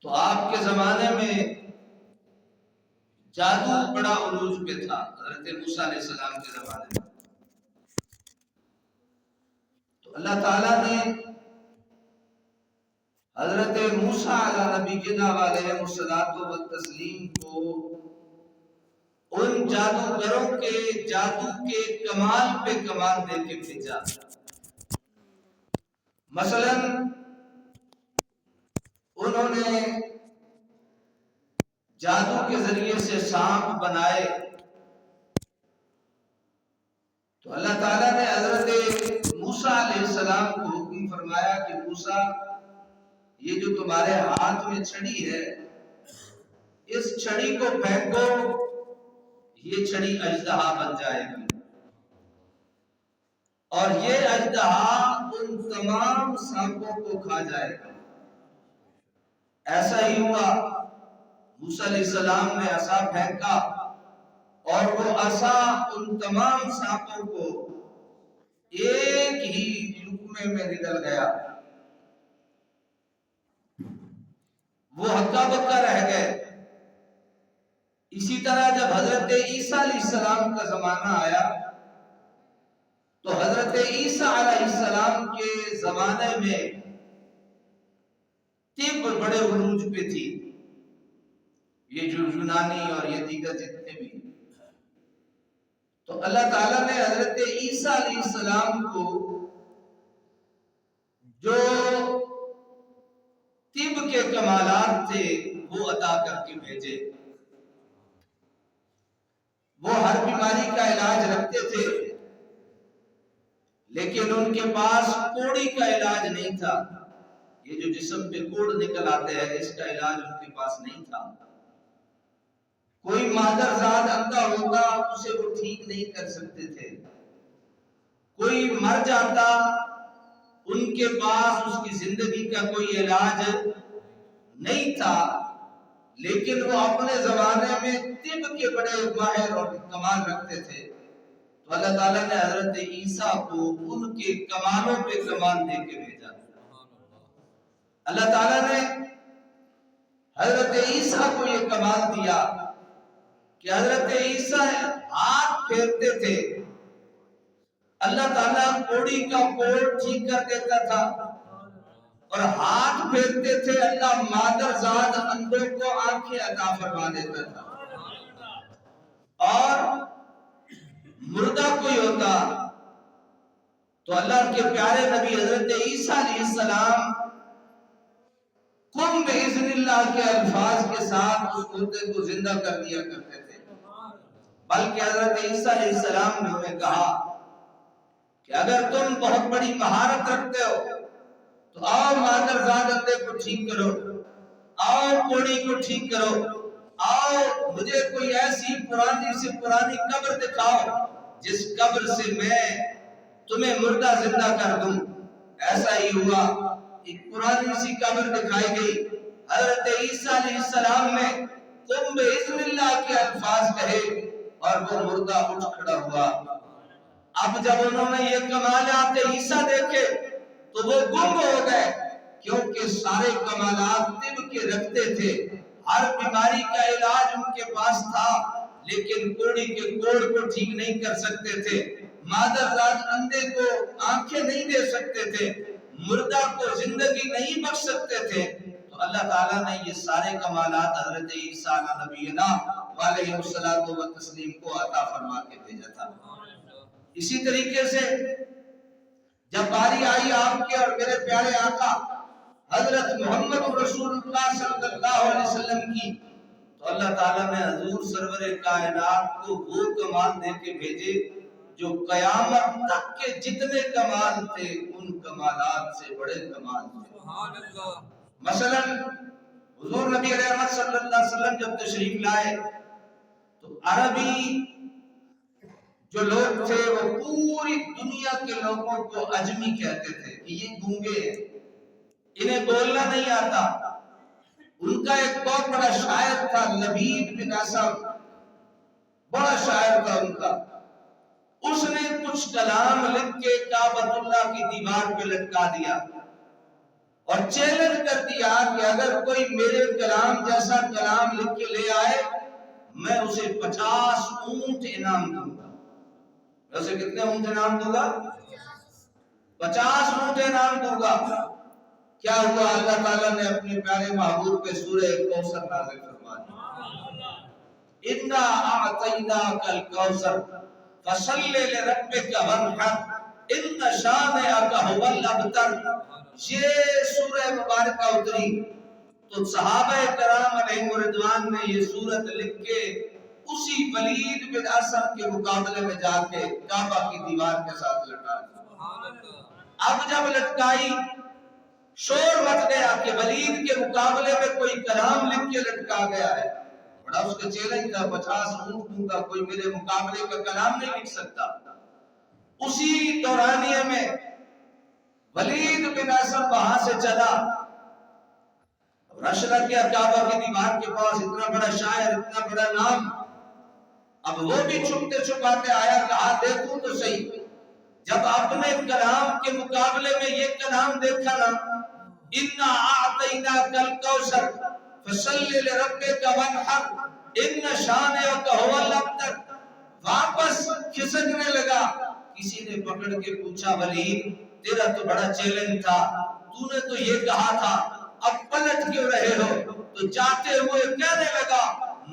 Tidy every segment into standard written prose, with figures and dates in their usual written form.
تو آپ کے زمانے میں جادو بڑا عروج پہ تھا، حضرت موسیٰ علیہ السلام کے زمانے میں. تو اللہ تعالیٰ نے حضرت موسیٰ علیہ نبینا علیہ الصلوۃ والتسلیم کو ان جادوگروں کے جادو کے کمال پہ کمال دے کے بھیجا. مثلا انہوں نے جادو کے ذریعے سے سانپ بنائے. تو اللہ تعالیٰ نے حضرت موسیٰ علیہ السلام کو حکم فرمایا کہ موسیٰ، یہ جو تمہارے ہاتھ میں چھڑی ہے، اس چھڑی کو پھینکو، یہ چھڑی اژدہا بن جائے گی، اور یہ اژدہا ان تمام سانپوں کو کھا جائے گا. ایسا ہی ہوا. موسیٰ علیہ السلام نے عصا پھینکا اور وہ عصا ان تمام سانپوں کو ایک ہی لقمے میں نگل گیا. وہ ہکا بکا رہ گئے. اسی طرح جب حضرت عیسیٰ علیہ السلام کا زمانہ آیا تو حضرت عیسیٰ علیہ السلام کے زمانے میں طب بڑے عروج پہ تھی. یہ جو یونانی اور یہ دیگر جتنے بھی. تو اللہ تعالیٰ نے حضرت عیسیٰ علیہ السلام کو جو طب کے کمالات تھے وہ عطا کر کے بھیجے. وہ ہر بیماری کا علاج رکھتے تھے، لیکن ان کے پاس کوڑی کا علاج نہیں تھا. یہ جو جسم پہ کوڑ نکل آتے ہیں، اس کا علاج ان کے پاس نہیں تھا. کوئی مادرزاد اندھا ہوتا اسے وہ ٹھیک نہیں کر سکتے تھے. کوئی مر جاتا، ان کے پاس اس کی زندگی کا کوئی علاج نہیں تھا. لیکن وہ اپنے زمانے میں طب کے بڑے ماہر اور کمال رکھتے تھے. تو اللہ تعالیٰ نے حضرت عیسیٰ کو ان کے کمالوں پہ کمال دے کے بھیجا. اللہ تعالیٰ نے حضرت عیسیٰ کو یہ کمال دیا کہ حضرت عیسیٰ ہاتھ پھیرتے تھے، اللہ تعالیٰ کوڑی کا کوڑ ٹھیک کر دیتا تھا، اور ہاتھ پھیرتے تھے اللہ مادرزاد اندھوں کو آنکھیں عطا فرما دیتا تھا. اور مردہ کوئی ہوتا تو اللہ کے پیارے نبی حضرت عیسیٰ علیہ السلام قم باذن اللہ کے الفاظ کے ساتھ اس مردے کو زندہ کر دیا کرتے تھے. بلکہ حضرت عیسیٰ علیہ السلام نے انہیں کہا کہ اگر تم بہت بڑی مہارت رکھتے ہو تو آؤ مادرزاد اندھے کو ٹھیک کرو، آؤ کوڑی کو ٹھیک کرو، آؤ مجھے کوئی ایسی پرانی سے پرانی قبر دکھاؤ جس قبر سے میں تمہیں مردہ زندہ کر دوں. ایسا ہی ہوا. ایک پرانی سی قبر دکھائی گئی. حضرت عیسیٰ علیہ السلام نے قم باذن اللہ کے الفاظ کہے اور وہ مردہ اٹھ کھڑا ہوا. اب جب انہوں نے یہ کمالات عیسیٰ دیکھے تو وہ گم ہو گئے، کیونکہ سارے کمالات طب کے رکھتے تھے. ہر بیماری کا علاج ان کے پاس تھا، لیکن کوڑی کے کوڑ کو ٹھیک نہیں کر سکتے تھے. مادرزاد اندھے کو آنکھیں نہیں دے سکتے تھے، مردہ کو زندگی نہیں بخش سکتے تھے. تو اللہ تعالیٰ نے یہ سارے کمالات حضرت عیسیٰ نبینا علیہ الصلوۃ والتسلیم کو عطا فرما کے بھیجا تھا. اسی طریقے سے جب باری آئی آپ کے اور میرے پیارے آقا حضرت محمد رسول اللہ صلی اللہ علیہ وسلم کی، تو اللہ تعالیٰ نے حضور سرور کائنات کو وہ کمال دے کے بھیجے جو قیامت تک کے جتنے کمال تھے ان کمالات سے بڑے کمال تھے. مثلا حضور نبی رحمت صلی اللہ علیہ وسلم جب تشریف لائے تو عربی جو لوگ تھے وہ پوری دنیا کے لوگوں کو عجمی کہتے تھے کہ یہ گونگے ہیں، انہیں بولنا نہیں آتا. ان کا ایک بہت بڑا شاعر تھا لبید بن اسم، بڑا شاعر تھا ان کا. اس نے کچھ کلام لکھ کے کعبۃ اللہ کی دیوار پہ لٹکا دیا اور چیلنج کر دیا کہ اگر کوئی میرے کلام جیسا کلام لکھ کے لے آئے میں اسے 50 اونٹ انعام دوں گا. میں اسے کتنے اونٹ انعام دوں گا؟ 50 اونٹ انعام دوں گا. کیا ہوا؟ اللہ تعالیٰ نے اپنے پیارے محبوب پہ سورہ کوثر نازل فرما دی. انا اعطیناک الکوثر فصل لربک وانحر ان شانئک هو الابتر. یہ سورہ مبارکہ اتری تو صحابہ کرام علیہم رضوان نے یہ سورت لکھ کے اسی ولید بن اسد کے مقابلے میں جا کے کعبہ کی دیوار کے ساتھ لٹا دی. اب جب لٹکائی شور مچ گیا کہ ولید کے مقابلے میں کوئی کلام لکھ کے لٹکا گیا ہے. بڑا اس کا چیلنج تھا 50 اونٹ دوں گا، کوئی میرے مقابلے کا کلام نہیں لکھ سکتا. اسی دورانیے میں ولید بن اسد وہاں سے چلا، رش لگ گیا کعبہ کی دیوار کے پاس. اتنا بڑا شاعر، اتنا بڑا نام. اب وہ بھی چھپتے چھپاتے آیا، کہا دیکھوں تو صحیح. جب اپنے کلام کے مقابلے میں یہ کلام دیکھا نا، انا اعطیناک الکوثر فصل لربک وانحر ان شانئک هو الابتر، واپس کھسکنے لگا. کسی نے پکڑ کے پوچھا ولید تیرا تو بڑا چیلنج تھا، تو نے تو یہ کہا تھا، اب پلٹ کیوں رہے ہو؟ تو جاتے ہوئے کہنے لگا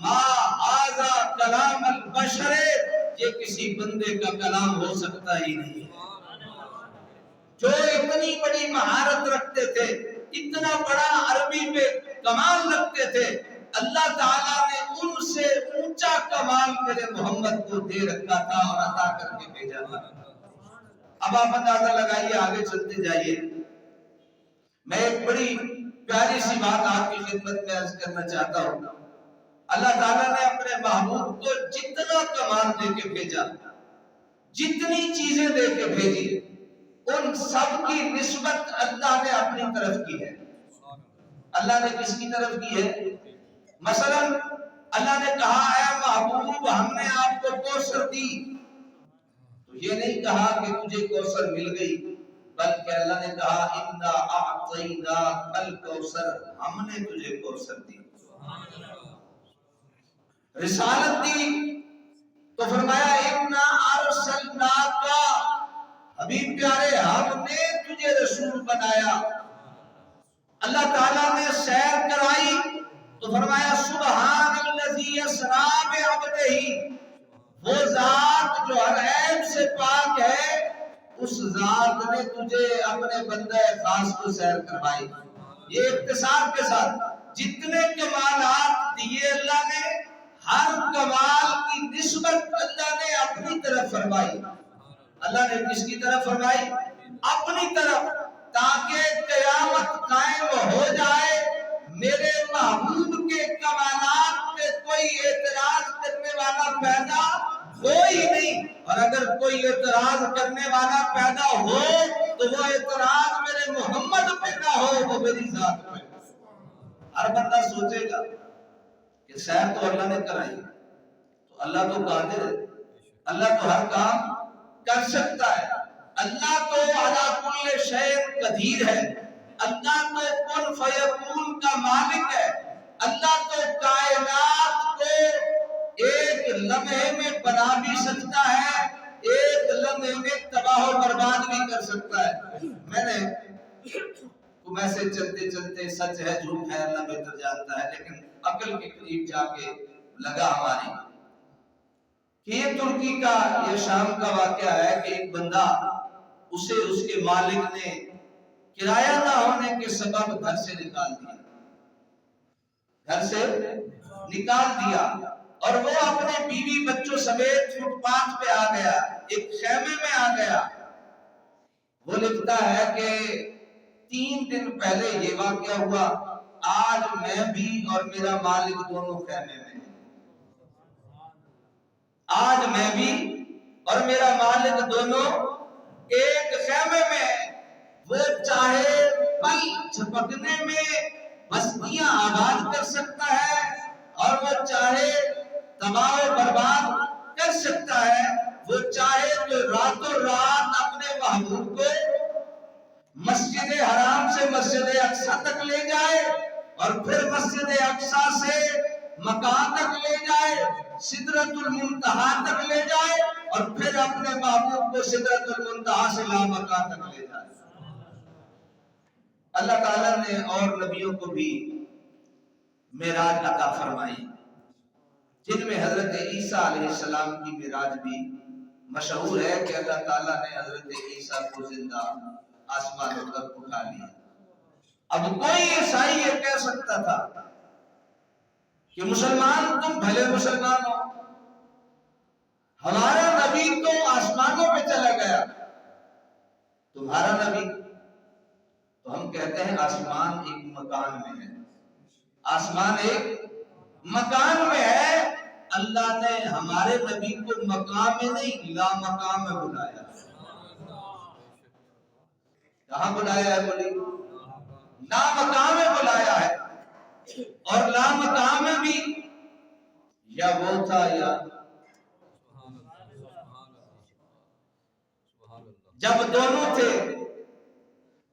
ما ھذا کلام البشر، یہ کسی بندے کا کلام ہو سکتا ہی نہیں. جو اتنی بڑی مہارت رکھتے تھے، اتنا بڑا عربی پہ کمال رکھتے تھے، اللہ تعالیٰ نے ان سے اونچا کمال میرے محمد کو دے رکھا تھا اور عطا کر کے بھیجا تھا. اب آپ اندازہ لگائیے، آگے چلتے جائیے. میں ایک بڑی پیاری سی بات آپ کی خدمت میں عرض کرنا چاہتا ہوں. اللہ تعالیٰ نے اپنے محبوب کو جتنا کمال دے کے بھیجا، جتنی چیزیں دے کے بھیجی، ان سب کی نسبت اللہ نے اپنی طرف کی ہے. اللہ نے کس کی طرف کی ہے؟ مثلا اللہ نے کہا اے محبوب ہم نے آپ کو کوثر دی، تو یہ نہیں کہا کہ تجھے کوثر مل گئی، بلکہ اللہ نے کہا انا اعطیناک الکوثر، ہم نے تجھے کوثر دی. رسالت دی تو فرمایا انا ارسلناک، حبیب پیارے ہم نے تجھے رسول بنایا. اللہ تعالیٰ نے سیر کرائی تو فرمایا سبحان الذی اسری بعبدہ، وہ ذات جو ہر عیب سے پاک ہے، اس ذات نے تجھے اپنے بندہ خاص کو سیر کروائی. یہ اختصار کے ساتھ جتنے کمالات دیے اللہ نے، ہر کمال کی نسبت اللہ نے اپنی طرف فرمائی. اللہ نے کس کی طرف فرمائی؟ اپنی طرف، تاکہ قیامت قائم ہو جائے میرے محبوب کے کمالات پہ کوئی اعتراض کرنے والا پیدا ہو ہی نہیں. اور اگر کوئی اعتراض کرنے والا پیدا ہو تو وہ اعتراض میرے محمد پہ نہ ہو، وہ میری ذات پہ. ہر بندہ سوچے گا کہ سیر تو اللہ نے کرائی، تو اللہ تو قادر ہے، اللہ تو ہر کام کر سکتا ہے، اللہ تو علی کل شیء قدیر ہے، اللہ تو کن فیکون کا مالک ہے، اللہ تو کائنات کو ایک لمحے میں بنا بھی سکتا ہے، ایک لمحے میں تباہ و برباد بھی کر سکتا ہے. میں نے تم ایسے چلتے چلتے سچ ہے جھوٹ ہے اللہ بہتر جانتا ہے، لیکن عقل کے قریب جا کے لگا ہماری کہ یہ ترکی کا، یہ شام کا واقعہ ہے کہ ایک بندہ اسے اس کے مالک نے کرایہ نہ ہونے کے سبب گھر سے نکال دیا، گھر سے نکال دیا، اور وہ اپنے بیوی بچوں سمیت فٹ پاتھ پہ آ گیا، ایک خیمے میں آ گیا. وہ لکھتا ہے کہ 3 دن پہلے یہ واقعہ ہوا، آج میں بھی اور میرا مالک دونوں خیمے میں ہیں. آج میں بھی اور میرا مالک دونوں ایک خیمے میں ہیں. وہ چاہے پل جھپکنے میں بستیاں آباد کر سکتا ہے اور وہ چاہے تباہ و برباد کر سکتا ہے. وہ چاہے تو راتوں رات اپنے محبوب کو مسجد حرام سے مسجد اقصی تک لے جائے، اور پھر مسجد اقصی سے مکان تک لے جائے، سدرۃ المنتہا تک لے جائے، اور پھر اپنے محبوب کو سدرۃ المنتہا سے لامکان تک لے جائے۔ اللہ تعالیٰ نے اور نبیوں کو بھی معراج عطا فرمائی، جن میں حضرت عیسیٰ علیہ السلام کی معراج بھی مشہور ہے کہ اللہ تعالیٰ نے حضرت عیسیٰ کو زندہ آسمانوں تک اٹھا لیا۔ اب کوئی عیسائی یہ کہہ سکتا تھا کہ مسلمان تم بھلے مسلمان ہو، ہمارا نبی تو آسمانوں پہ چلا گیا، تمہارا نبی؟ تو ہم کہتے ہیں آسمان ایک مکان میں ہے، آسمان ایک مکان میں ہے۔ اللہ نے ہمارے نبی کو مقام میں نہیں لا مقام میں بلایا۔ کہاں بلایا ہے بولی؟ لا مقام میں بلایا ہے، اور لا مقام میں بھی یا وہ تھا یا جب دونوں تھے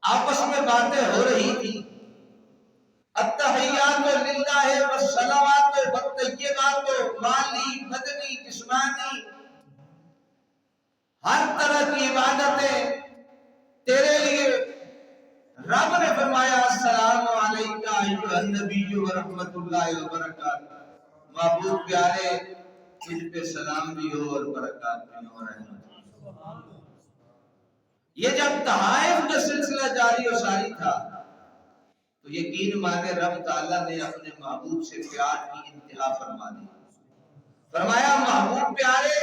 آپس میں باتیں ہو رہی تھی، التحیات للہ والصلوات والطیبات، مالی بدنی جسمانی ہر طرح کی عبادتیں تیرے لیے۔ رب نے فرمایا السلام علیکہ ایھا النبی ورحمۃ اللہ وبرکاتہ، محبوب پیارے تجھ پہ سلام بھی ہو اور برکات بھی ہو، رحمت۔ یہ جب تحائف کا سلسلہ جاری و ساری تھا تو یقین مانے رب تعالیٰ نے اپنے محبوب سے پیار کی انتہا فرما دی۔ فرمایا محبوب پیارے،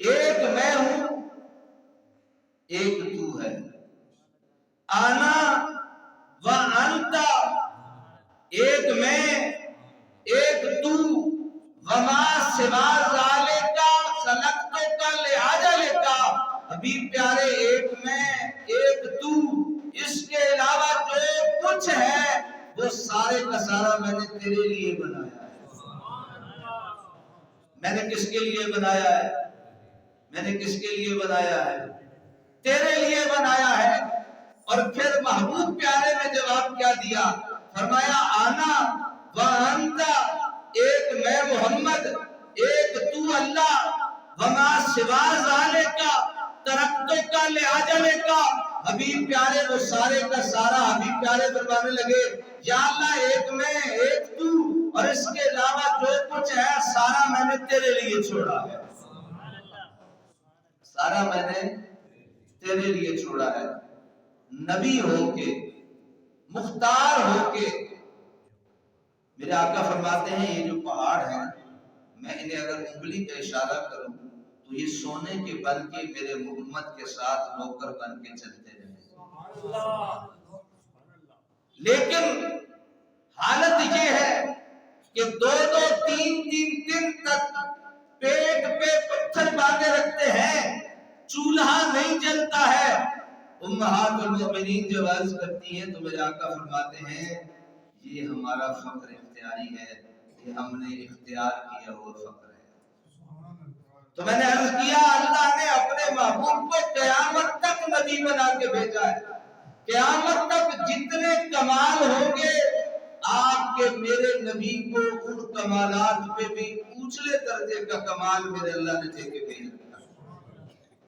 ایک میں ہوں ایک تو ہے، آنا و انتا، ایک میں ایک تو، وما سوا ذالک خلقتک لأجلک، حبیب پیارے ایک میں ایک تو، اس کے علاوہ جو کچھ ہے وہ سارے کا سارا میں نے تیرے لیے بنایا ہے۔ میں نے کس کے لیے بنایا ہے؟ میں نے کس کے لیے بنایا ہے؟ تیرے لیے بنایا ہے۔ اور پھر محبوب پیارے نے جواب کیا دیا؟ فرمایا آنا و انتا، ایک میں محمد ایک تو اللہ، وما سوا ذالک ترکتک لأجلک، حبیب پیارے وہ سارے کا سارا حبیب پیارے فرمانے لگے یا اللہ ایک میں ایک تو، اور اس کے علاوہ جو کچھ ہے سارا میں نے تیرے لیے چھوڑا ہے، سارا میں نے تیرے لیے چھوڑا ہے۔ نبی ہو کے، مختار ہو کے، میرے آقا فرماتے ہیں یہ جو پہاڑ ہیں میں انہیں اگر انگلی کا اشارہ کروں تو یہ سونے کے بن کے میرے محمد کے ساتھ نوکر بن کے چلتے رہے، لیکن حالت یہ ہے کہ دو دو تین تین دن تک پیٹ پہ پتھر باندھے رکھتے ہیں، چولہا نہیں جلتا ہے۔ امہات المؤمنین جو عرض کرتی ہیں تو میرے آقا فرماتے ہیں یہ ہمارا فقر اختیاری ہے، یہ ہم نے اختیار کیا وہ فقر ہے۔ تو میں نے عرض کیا اللہ نے اپنے محبوب کو قیامت تک نبی بنا کے بھیجا ہے، قیامت تک جتنے کمال ہوں گے آپ کے میرے نبی کو ان کمالات پہ بھی اونچلے درجے کا کمال میرے اللہ نے دے کے بھیجا۔